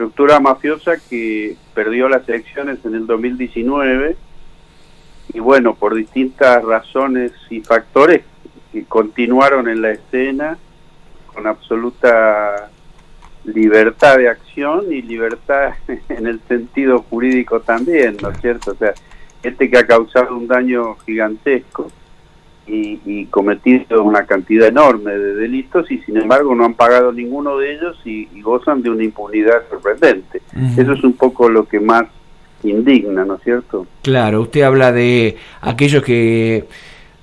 estructura mafiosa que perdió las elecciones en el 2019 y bueno, por distintas razones y factores que continuaron en la escena con absoluta libertad de acción y libertad en el sentido jurídico también, ¿no es cierto? O sea, que ha causado un daño gigantesco y cometido una cantidad enorme de delitos y sin embargo no han pagado ninguno de ellos y gozan de una impunidad sorprendente. Eso es un poco lo que más indigna, ¿no es cierto? Claro, usted habla de aquellos que,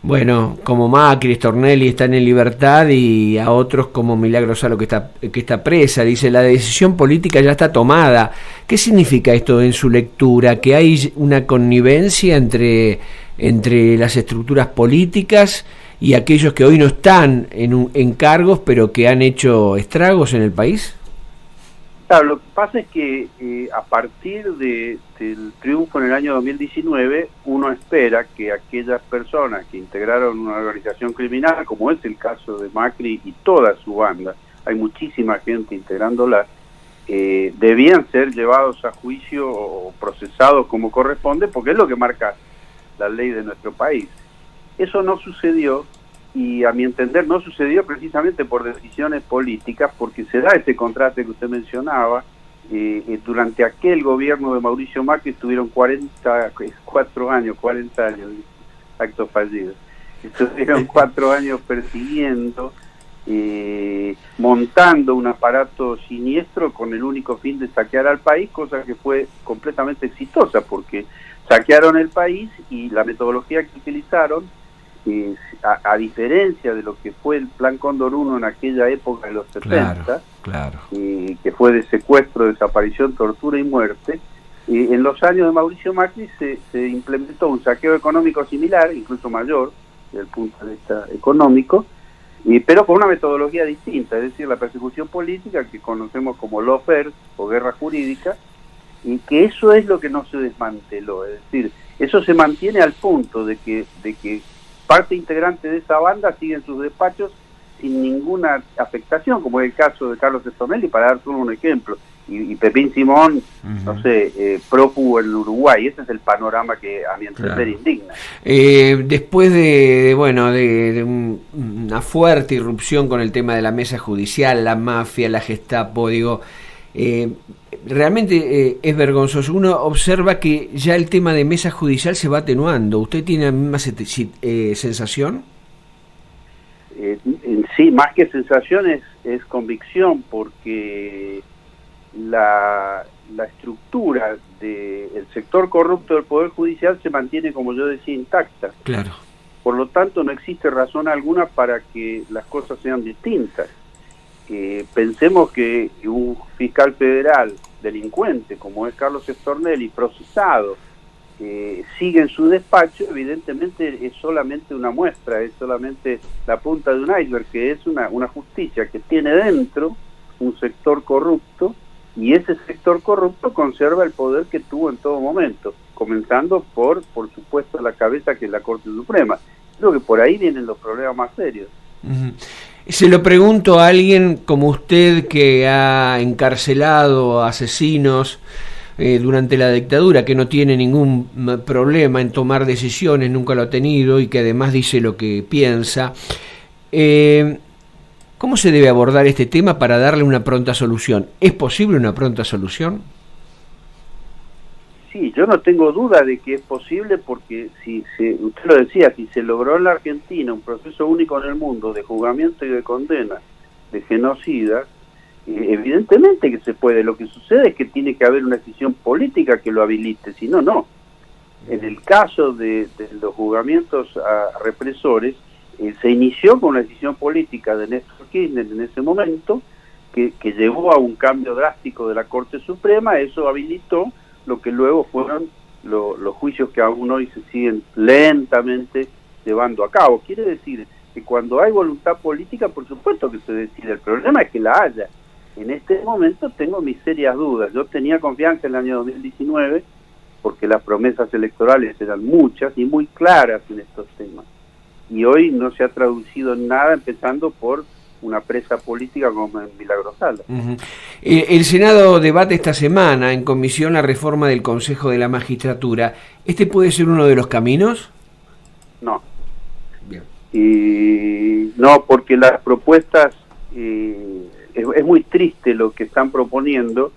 bueno, como Macri, Stornelli están en libertad y a otros como Milagro Salo que está presa. Dice, la decisión política ya está tomada. ¿Qué significa esto en su lectura? ¿Que hay una connivencia entre las estructuras políticas y aquellos que hoy no están en cargos pero que han hecho estragos en el país? Claro, lo que pasa es que a partir del triunfo en el año 2019, uno espera que aquellas personas que integraron una organización criminal, como es el caso de Macri y toda su banda, hay muchísima gente integrándola, debían ser llevados a juicio o procesados como corresponde, porque es lo que marca la ley de nuestro país. Eso no sucedió. Y a mi entender no sucedió precisamente por decisiones políticas, porque se da ese contraste que usted mencionaba. Durante aquel gobierno de Mauricio Macri estuvieron 40 años, acto fallido, estuvieron 4 años persiguiendo, montando un aparato siniestro con el único fin de saquear al país, cosa que fue completamente exitosa, porque saquearon el país y la metodología que utilizaron, a diferencia de lo que fue el Plan Cóndor 1 en aquella época de los 70, claro. Que fue de secuestro, desaparición, tortura y muerte, en los años de Mauricio Macri se implementó un saqueo económico similar, incluso mayor, desde el punto de vista económico, pero con una metodología distinta, es decir, la persecución política que conocemos como lawfare o guerra jurídica, y que eso es lo que no se desmanteló, es decir, eso se mantiene al punto de que parte integrante de esa banda sigue en sus despachos sin ninguna afectación, como es el caso de Carlos Stornelli, para dar solo un ejemplo, y Pepín Simón, no sé, prófugo en Uruguay. Ese es el panorama que a mi entender indigna. Después de una fuerte irrupción con el tema de la mesa judicial, la mafia, la Gestapo, digo, realmente es vergonzoso. Uno observa que ya el tema de mesa judicial se va atenuando. ¿Usted tiene la misma sensación? Sí, más que sensación es convicción, porque la estructura del sector corrupto del Poder Judicial se mantiene, como yo decía, intacta. Claro. Por lo tanto, no existe razón alguna para que las cosas sean distintas. Pensemos que un fiscal federal delincuente como es Carlos Stornelli, procesado, sigue en su despacho, evidentemente es solamente una muestra, es solamente la punta de un iceberg, que es una justicia que tiene dentro un sector corrupto, y ese sector corrupto conserva el poder que tuvo en todo momento, comenzando por supuesto, la cabeza, que es la Corte Suprema. Creo que por ahí vienen los problemas más serios. Se lo pregunto a alguien como usted, que ha encarcelado a asesinos durante la dictadura, que no tiene ningún problema en tomar decisiones, nunca lo ha tenido, y que además dice lo que piensa. ¿Cómo se debe abordar este tema para darle una pronta solución? ¿Es posible una pronta solución? Sí, yo no tengo duda de que es posible, porque usted lo decía, si se logró en la Argentina un proceso único en el mundo de juzgamiento y de condena de genocidas, evidentemente que se puede. Lo que sucede es que tiene que haber una decisión política que lo habilite, si no, no. En el caso de los juzgamientos a represores, se inició con una decisión política de Néstor Kirchner en ese momento, que llevó a un cambio drástico de la Corte Suprema. Eso habilitó lo que luego fueron los juicios que aún hoy se siguen lentamente llevando a cabo. Quiere decir que cuando hay voluntad política, por supuesto que se decide. El problema es que la haya. En este momento tengo mis serias dudas. Yo tenía confianza en el año 2019, porque las promesas electorales eran muchas y muy claras en estos temas. Y hoy no se ha traducido en nada, empezando por una presa política como Milagro Sala. Uh-huh. El Senado debate esta semana en comisión la reforma del Consejo de la Magistratura. ¿Este puede ser uno de los caminos? No. Bien. No, porque las propuestas, es muy triste lo que están proponiendo,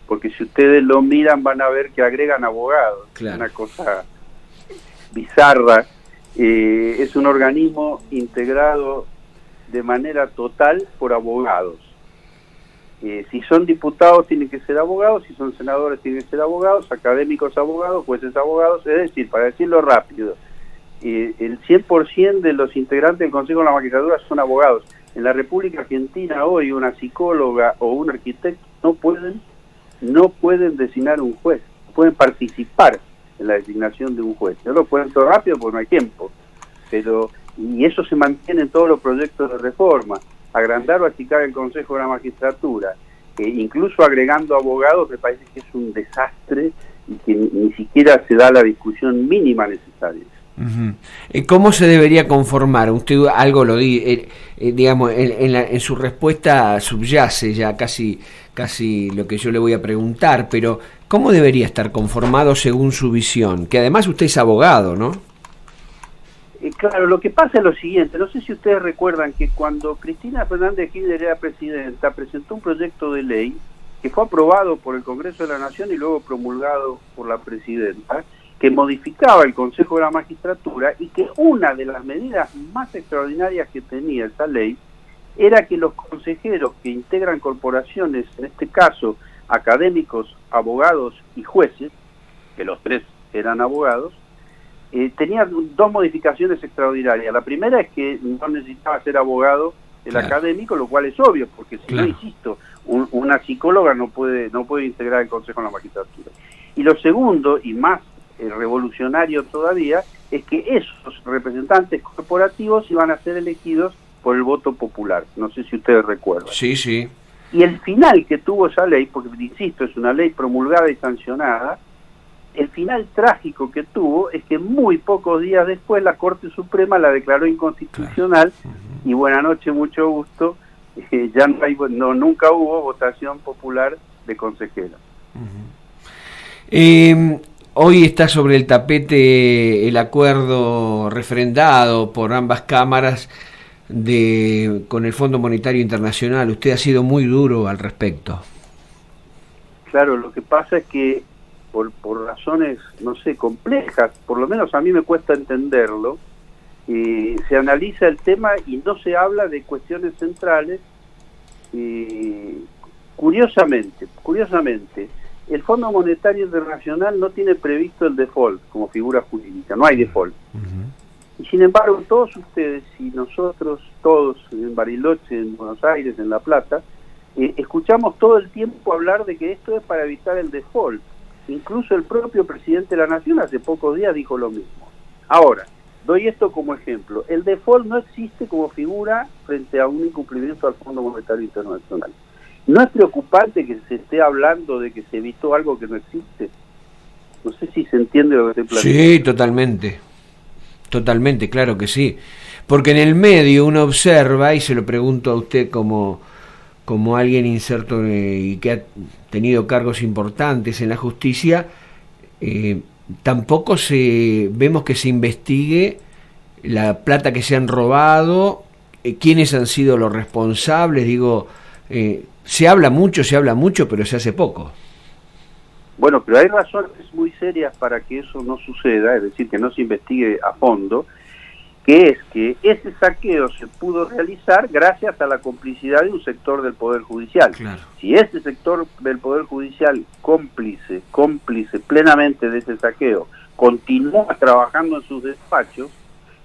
porque si ustedes lo miran van a ver que agregan abogados. Claro. Una cosa bizarra. Es un organismo integrado de manera total por abogados. Si son diputados tienen que ser abogados, si son senadores tienen que ser abogados, académicos abogados, jueces abogados, es decir, para decirlo rápido, el 100% de los integrantes del Consejo de la Magistratura son abogados. En la República Argentina hoy una psicóloga o un arquitecto no pueden designar un juez, no pueden participar en la designación de un juez. Yo lo cuento rápido porque no hay tiempo, y eso se mantiene en todos los proyectos de reforma. Agrandar o achicar el Consejo de la Magistratura, incluso agregando abogados, me parece que es un desastre y que ni siquiera se da la discusión mínima necesaria. Uh-huh. ¿Cómo se debería conformar? Usted algo lo digamos, en su respuesta subyace ya casi lo que yo le voy a preguntar, pero ¿cómo debería estar conformado según su visión? Que además usted es abogado, ¿no? Claro, lo que pasa es lo siguiente, no sé si ustedes recuerdan que cuando Cristina Fernández de Kirchner era presidenta, presentó un proyecto de ley que fue aprobado por el Congreso de la Nación y luego promulgado por la presidenta, que modificaba el Consejo de la Magistratura, y que una de las medidas más extraordinarias que tenía esa ley era que los consejeros que integran corporaciones, en este caso académicos, abogados y jueces, que los tres eran abogados, tenía dos modificaciones extraordinarias. La primera es que no necesitaba ser abogado el académico, lo cual es obvio, porque si no, insisto, una psicóloga no puede integrar el Consejo de la Magistratura. Y lo segundo, y más revolucionario todavía, es que esos representantes corporativos iban a ser elegidos por el voto popular. No sé si ustedes recuerdan. Sí, sí. Y el final que tuvo esa ley, porque insisto, es una ley promulgada y sancionada, el final trágico que tuvo es que muy pocos días después la Corte Suprema la declaró inconstitucional. Claro. Uh-huh. Y buena noche, mucho gusto, ya nunca hubo votación popular de consejeros. Uh-huh. Hoy está sobre el tapete el acuerdo refrendado por ambas cámaras con el Fondo Monetario Internacional. Usted ha sido muy duro al respecto. Claro, lo que pasa es que por razones, no sé, complejas, por lo menos a mí me cuesta entenderlo, se analiza el tema y no se habla de cuestiones centrales. Curiosamente, el Fondo Monetario Internacional no tiene previsto el default como figura jurídica, no hay default. Uh-huh. Y sin embargo, todos ustedes y nosotros, todos en Bariloche, en Buenos Aires, en La Plata, escuchamos todo el tiempo hablar de que esto es para evitar el default. Incluso el propio presidente de la Nación hace pocos días dijo lo mismo. Ahora, doy esto como ejemplo. El default no existe como figura frente a un incumplimiento al Fondo Monetario Internacional. ¿No es preocupante que se esté hablando de que se evitó algo que no existe? No sé si se entiende lo que estoy planteando. Sí, totalmente, claro que sí. Porque en el medio uno observa, y se lo pregunto a usted como alguien inserto y que ha tenido cargos importantes en la justicia, tampoco vemos que se investigue la plata que se han robado, quiénes han sido los responsables. Se habla mucho, pero se hace poco. Bueno, pero hay razones muy serias para que eso no suceda, es decir, que no se investigue a fondo, que es que ese saqueo se pudo realizar gracias a la complicidad de un sector del Poder Judicial. Claro. Si ese sector del Poder Judicial cómplice plenamente de ese saqueo, continúa trabajando en sus despachos,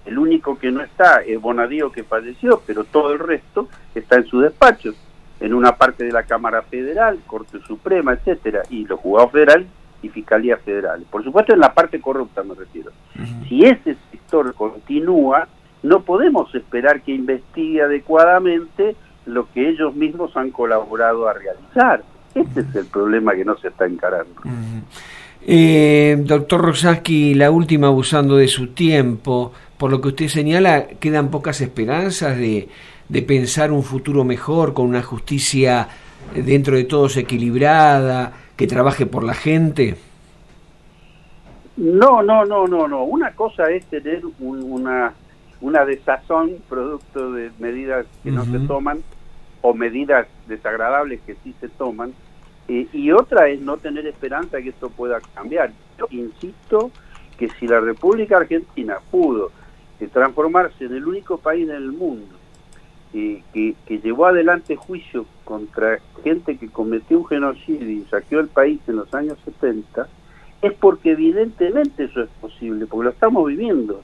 el único que no está es Bonadío, que falleció, pero todo el resto está en sus despachos, en una parte de la Cámara Federal, Corte Suprema, etcétera, y los juzgados federales y Fiscalía Federal. Por supuesto, en la parte corrupta me refiero. Uh-huh. Si ese sector continúa, no podemos esperar que investigue adecuadamente lo que ellos mismos han colaborado a realizar. Este es el problema que no se está encarando. Uh-huh. Doctor Rosansky, la última, abusando de su tiempo, por lo que usted señala, quedan pocas esperanzas de de pensar un futuro mejor, con una justicia dentro de todos equilibrada, que trabaje por la gente? No. Una cosa es tener una desazón producto de medidas que no se toman o medidas desagradables que sí se toman, y otra es no tener esperanza que esto pueda cambiar. Yo insisto que si la República Argentina pudo transformarse en el único país en el mundo que llevó adelante juicio contra gente que cometió un genocidio y saqueó el país en los años 70, es porque evidentemente eso es posible, porque lo estamos viviendo,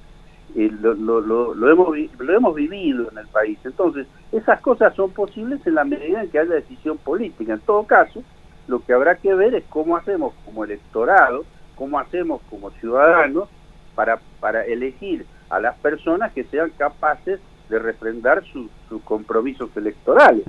lo hemos vivido en el país. Entonces, esas cosas son posibles en la medida en que haya decisión política. En todo caso, lo que habrá que ver es cómo hacemos como electorado, cómo hacemos como ciudadanos para elegir a las personas que sean capaces de refrendar sus compromisos electorales.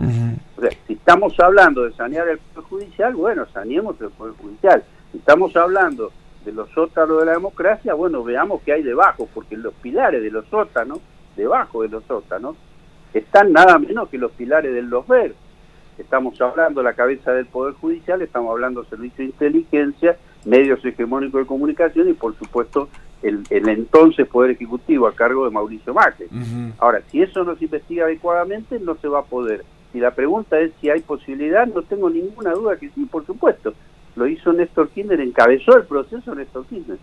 O sea, si estamos hablando de sanear el Poder Judicial, bueno, saneemos el Poder Judicial. Si estamos hablando de los sótanos de la democracia, bueno, veamos qué hay debajo, porque los pilares de los sótanos, debajo de los sótanos, están nada menos que los pilares del losber. Estamos hablando de la cabeza del Poder Judicial, estamos hablando de servicio de inteligencia, medios hegemónicos de comunicación y, por supuesto, el entonces Poder Ejecutivo a cargo de Mauricio Macri. Ahora, si eso no se investiga adecuadamente, no se va a poder. Si la pregunta es si hay posibilidad, no tengo ninguna duda que sí, por supuesto. Lo hizo Néstor Kirchner, encabezó el proceso Néstor Kirchner.